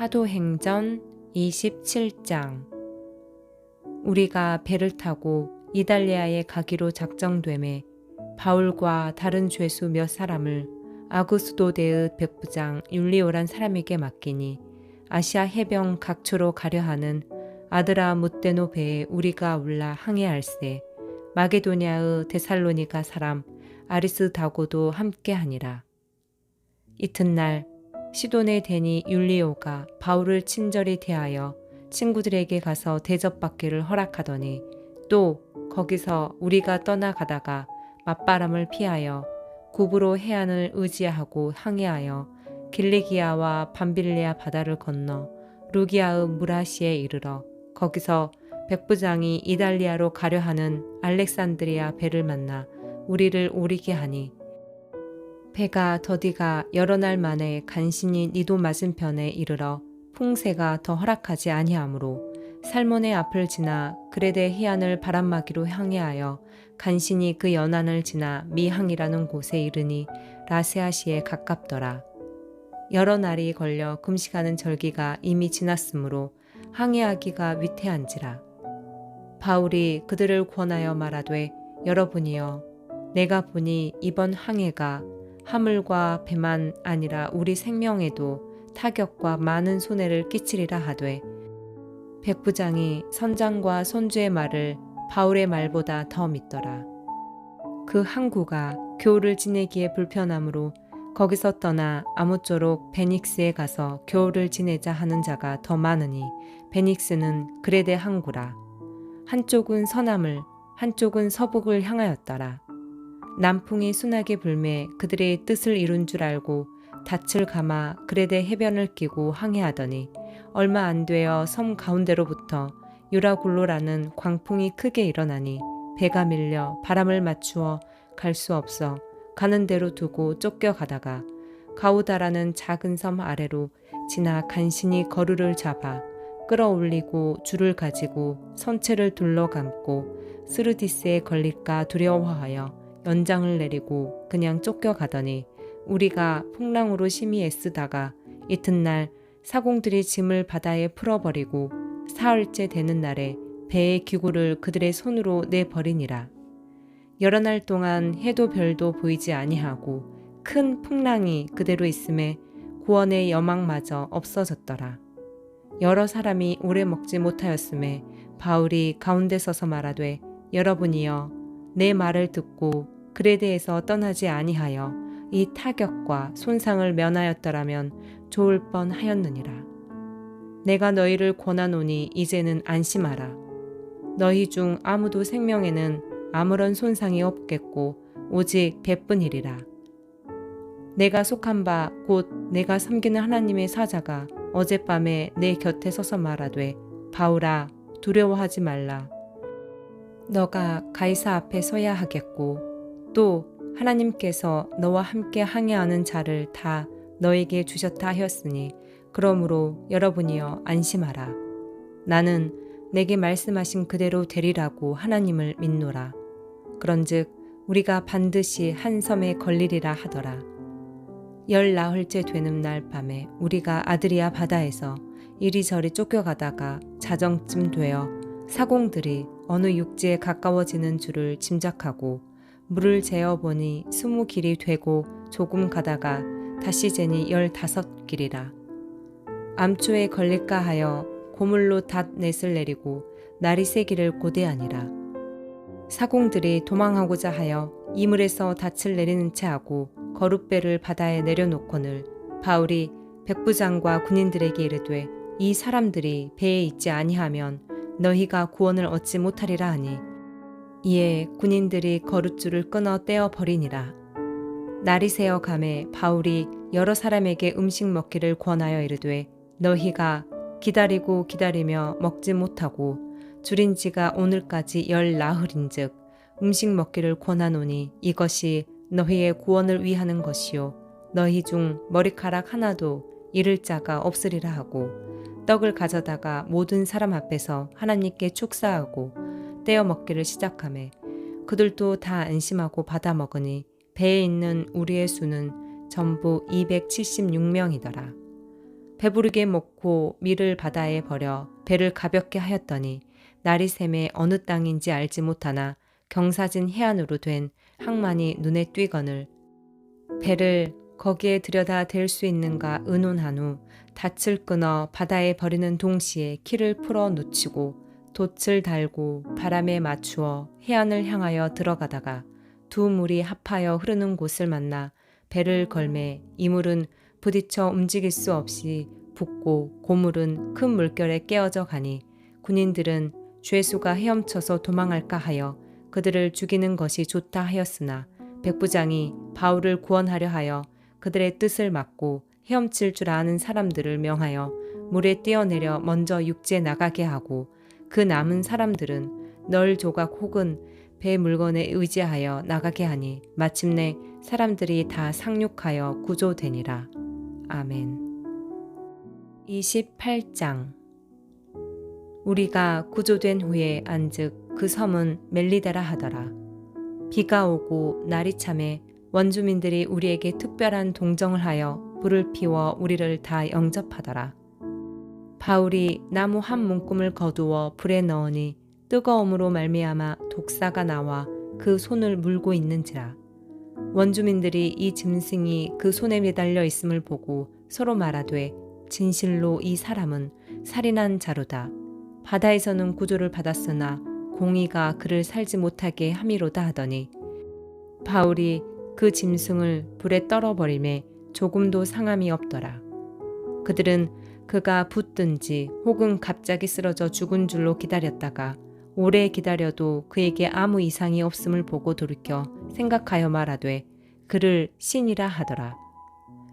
사도행전 27장. 우리가 배를 타고 이달리아에 가기로 작정되매 바울과 다른 죄수 몇 사람을 아그수도대의 백부장 율리오란 사람에게 맡기니 아시아 해변 각처로 가려 하는 아드라무떼노 배에 우리가 올라 항해할세 마게도냐의 데살로니가 사람 아리스다고도 함께하니라. 이튿날 시돈의 대니 율리오가 바울을 친절히 대하여 친구들에게 가서 대접받기를 허락하더니 또 거기서 우리가 떠나가다가 맞바람을 피하여 구브로 해안을 의지하고 항해하여 길리기아와 밤빌리아 바다를 건너 루기아의 무라시에 이르러 거기서 백부장이 이달리아로 가려 하는 알렉산드리아 배를 만나 우리를 오리게 하니 배가 더디가 여러 날 만에 간신히 니도 맞은편에 이르러 풍세가 더 허락하지 아니하므로 살몬의 앞을 지나 그레데 해안을 바람막이로 항해하여 간신히 그 연안을 지나 미항이라는 곳에 이르니 라세아시에 가깝더라. 여러 날이 걸려 금식하는 절기가 이미 지났으므로 항해하기가 위태한지라. 바울이 그들을 권하여 말하되 여러분이여 내가 보니 이번 항해가 하물과 배만 아니라 우리 생명에도 타격과 많은 손해를 끼치리라 하되 백부장이 선장과 선주의 말을 바울의 말보다 더 믿더라. 그 항구가 겨울을 지내기에 불편하므로 거기서 떠나 아무쪼록 베닉스에 가서 겨울을 지내자 하는 자가 더 많으니 베닉스는 그레데 항구라. 한쪽은 서남을 한쪽은 서북을 향하였더라. 남풍이 순하게 불매 그들의 뜻을 이룬 줄 알고 닻을 감아 그레데 해변을 끼고 항해하더니 얼마 안 되어 섬 가운데로부터 유라굴로라는 광풍이 크게 일어나니 배가 밀려 바람을 맞추어 갈 수 없어 가는 대로 두고 쫓겨가다가 가우다라는 작은 섬 아래로 지나 간신히 거루를 잡아 끌어올리고 줄을 가지고 선체를 둘러감고 스르디스에 걸릴까 두려워하여 연장을 내리고 그냥 쫓겨가더니 우리가 풍랑으로 심히 애쓰다가 이튿날 사공들이 짐을 바다에 풀어버리고 사흘째 되는 날에 배의 기구를 그들의 손으로 내버리니라. 여러 날 동안 해도 별도 보이지 아니하고 큰 풍랑이 그대로 있음에 구원의 여망마저 없어졌더라. 여러 사람이 오래 먹지 못하였음에 바울이 가운데 서서 말하되 여러분이여 내 말을 듣고 그레데에서 떠나지 아니하여 이 타격과 손상을 면하였더라면 좋을 뻔하였느니라. 내가 너희를 권하노니 이제는 안심하라. 너희 중 아무도 생명에는 아무런 손상이 없겠고 오직 배뿐이리라. 내가 속한 바 곧 내가 섬기는 하나님의 사자가 어젯밤에 내 곁에 서서 말하되 바울아 두려워하지 말라. 너가 가이사 앞에 서야 하겠고 또 하나님께서 너와 함께 항해하는 자를 다 너에게 주셨다 하였으니 그러므로 여러분이여 안심하라. 나는 내게 말씀하신 그대로 되리라고 하나님을 믿노라. 그런즉 우리가 반드시 한 섬에 걸리리라 하더라. 10나흘째 되는 날 밤에 우리가 아드리아 바다에서 이리저리 쫓겨가다가 자정쯤 되어 사공들이 어느 육지에 가까워지는 줄을 짐작하고 물을 재어보니 20길이 되고 조금 가다가 다시 재니 15길이라. 암초에 걸릴까 하여 고물로 닷넷을 내리고 날이 새기를 고대하니라. 사공들이 도망하고자 하여 이물에서 닻을 내리는 채 하고 거룻배를 바다에 내려놓거늘 바울이 백부장과 군인들에게 이르되 이 사람들이 배에 있지 아니하면 너희가 구원을 얻지 못하리라 하니 이에 군인들이 거룻줄을 끊어 떼어 버리니라. 날이 새어 가매 바울이 여러 사람에게 음식 먹기를 권하여 이르되 너희가 기다리고 기다리며 먹지 못하고 줄인 지가 오늘까지 10나흘인즉 음식 먹기를 권하노니 이것이 너희의 구원을 위하는 것이요 너희 중 머리카락 하나도 잃을 자가 없으리라 하고 떡을 가져다가 모든 사람 앞에서 하나님께 축사하고 떼어 먹기를 시작하매 그들도 다 안심하고 받아 먹으니 배에 있는 우리의 수는 전부 276명이더라. 배부르게 먹고 밀을 바다에 버려 배를 가볍게 하였더니 날이 샘에 어느 땅인지 알지 못하나 경사진 해안으로 된 항만이 눈에 띄거늘 배를 거기에 들여다 댈 수 있는가 의논한 후 닻을 끊어 바다에 버리는 동시에 키를 풀어 놓치고 돛을 달고 바람에 맞추어 해안을 향하여 들어가다가 두 물이 합하여 흐르는 곳을 만나 배를 걸매 이 물은 부딪혀 움직일 수 없이 붓고 고물은 큰 물결에 깨어져 가니 군인들은 죄수가 헤엄쳐서 도망할까 하여 그들을 죽이는 것이 좋다 하였으나 백부장이 바울을 구원하려 하여 그들의 뜻을 막고 헤엄칠 줄 아는 사람들을 명하여 물에 뛰어내려 먼저 육지에 나가게 하고 그 남은 사람들은 널 조각 혹은 배 물건에 의지하여 나가게 하니 마침내 사람들이 다 상륙하여 구조되니라. 아멘. 28장. 우리가 구조된 후에 안즉 그 섬은 멜리데라 하더라. 비가 오고 날이 참에 원주민들이 우리에게 특별한 동정을 하여 불을 피워 우리를 다 영접하더라. 바울이 나무 한 문금을 거두어 불에 넣으니 뜨거움으로 말미암아 독사가 나와 그 손을 물고 있는지라. 원주민들이 이 짐승이 그 손에 매달려 있음을 보고 서로 말하되 진실로 이 사람은 살인한 자로다. 바다에서는 구조를 받았으나 공의가 그를 살지 못하게 함이로다 하더니 바울이 그 짐승을 불에 떨어버리매 조금도 상함이 없더라. 그들은 그가 붙든지 혹은 갑자기 쓰러져 죽은 줄로 기다렸다가 오래 기다려도 그에게 아무 이상이 없음을 보고 돌이켜 생각하여 말하되 그를 신이라 하더라.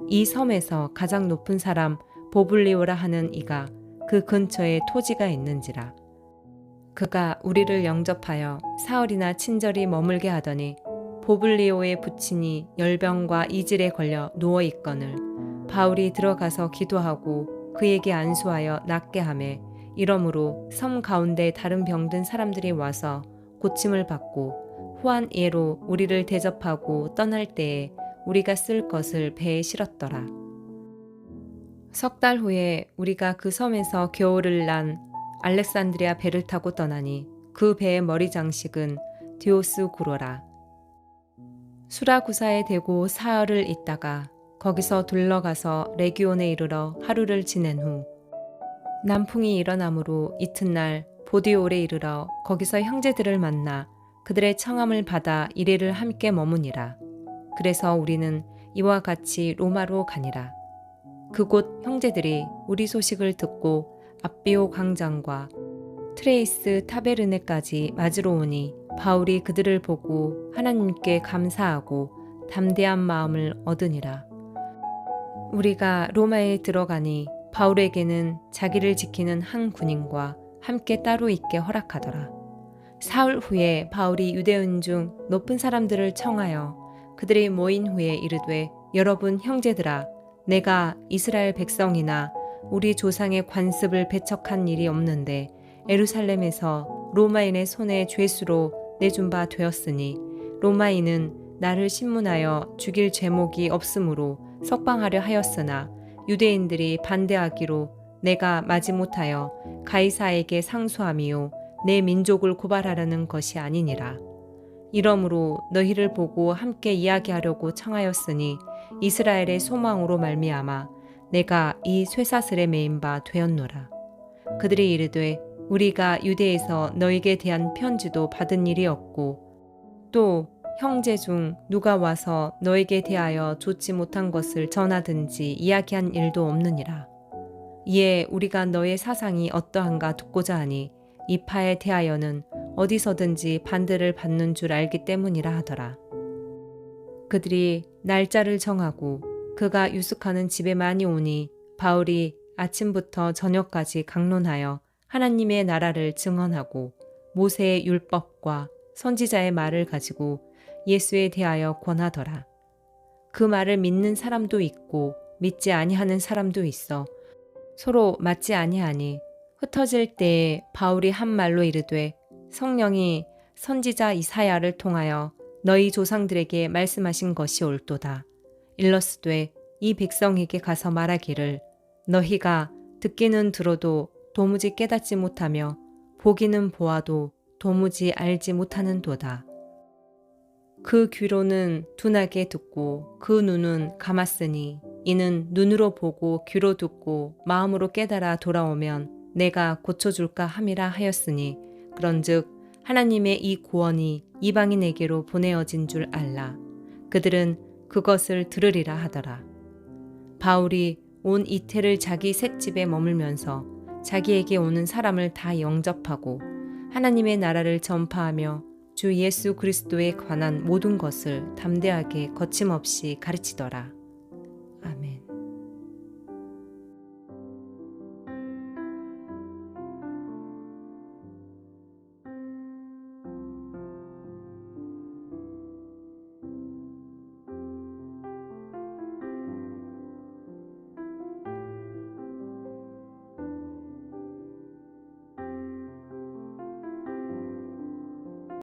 이 섬에서 가장 높은 사람 보블리오라 하는 이가 그 근처에 토지가 있는지라. 그가 우리를 영접하여 사흘이나 친절히 머물게 하더니 보블리오의 부친이 열병과 이질에 걸려 누워 있거늘 바울이 들어가서 기도하고 그에게 안수하여 낫게 하매 이러므로 섬 가운데 다른 병든 사람들이 와서 고침을 받고 후한 예로 우리를 대접하고 떠날 때에 우리가 쓸 것을 배에 실었더라. 석 달 후에 우리가 그 섬에서 겨울을 난 알렉산드리아 배를 타고 떠나니 그 배의 머리 장식은 디오스구로라. 수라구사에 대고 사흘을 있다가 거기서 둘러가서 레기온에 이르러 하루를 지낸 후 남풍이 일어나므로 이튿날 보디올에 이르러 거기서 형제들을 만나 그들의 청함을 받아 이래를 함께 머무니라. 그래서 우리는 이와 같이 로마로 가니라. 그곳 형제들이 우리 소식을 듣고 앞비오 광장과 트레이스 타베르네까지 맞으러 오니 바울이 그들을 보고 하나님께 감사하고 담대한 마음을 얻으니라. 우리가 로마에 들어가니 바울에게는 자기를 지키는 한 군인과 함께 따로 있게 허락하더라. 사흘 후에 바울이 유대인 중 높은 사람들을 청하여 그들이 모인 후에 이르되 여러분 형제들아 내가 이스라엘 백성이나 우리 조상의 관습을 배척한 일이 없는데 예루살렘에서 로마인의 손에 죄수로 내준 바 되었으니 로마인은 나를 신문하여 죽일 죄목이 없으므로 석방하려 하였으나 유대인들이 반대하기로 내가 마지못하여 가이사에게 상소함이요 내 민족을 고발하려는 것이 아니니라. 이러므로 너희를 보고 함께 이야기하려고 청하였으니 이스라엘의 소망으로 말미암아 내가 이 쇠사슬에 매인 바 되었노라. 그들이 이르되 우리가 유대에서 너에게 대한 편지도 받은 일이 없고 또 형제 중 누가 와서 너에게 대하여 좋지 못한 것을 전하든지 이야기한 일도 없느니라. 이에 우리가 너의 사상이 어떠한가 듣고자 하니 이 파에 대하여는 어디서든지 반대를 받는 줄 알기 때문이라 하더라. 그들이 날짜를 정하고 그가 유숙하는 집에 많이 오니 바울이 아침부터 저녁까지 강론하여 하나님의 나라를 증언하고 모세의 율법과 선지자의 말을 가지고 예수에 대하여 권하더라. 그 말을 믿는 사람도 있고 믿지 아니하는 사람도 있어 서로 맞지 아니하니 흩어질 때에 바울이 한 말로 이르되 성령이 선지자 이사야를 통하여 너희 조상들에게 말씀하신 것이 옳도다. 일러스되 이 백성에게 가서 말하기를 너희가 듣기는 들어도 도무지 깨닫지 못하며 보기는 보아도 도무지 알지 못하는도다. 그 귀로는 둔하게 듣고 그 눈은 감았으니 이는 눈으로 보고 귀로 듣고 마음으로 깨달아 돌아오면 내가 고쳐줄까 함이라 하였으니 그런즉 하나님의 이 구원이 이방인에게로 보내어진 줄 알라. 그들은 그것을 들으리라 하더라. 바울이 온 이태를 자기 색집에 머물면서 자기에게 오는 사람을 다 영접하고 하나님의 나라를 전파하며 주 예수 그리스도에 관한 모든 것을 담대하게 거침없이 가르치더라.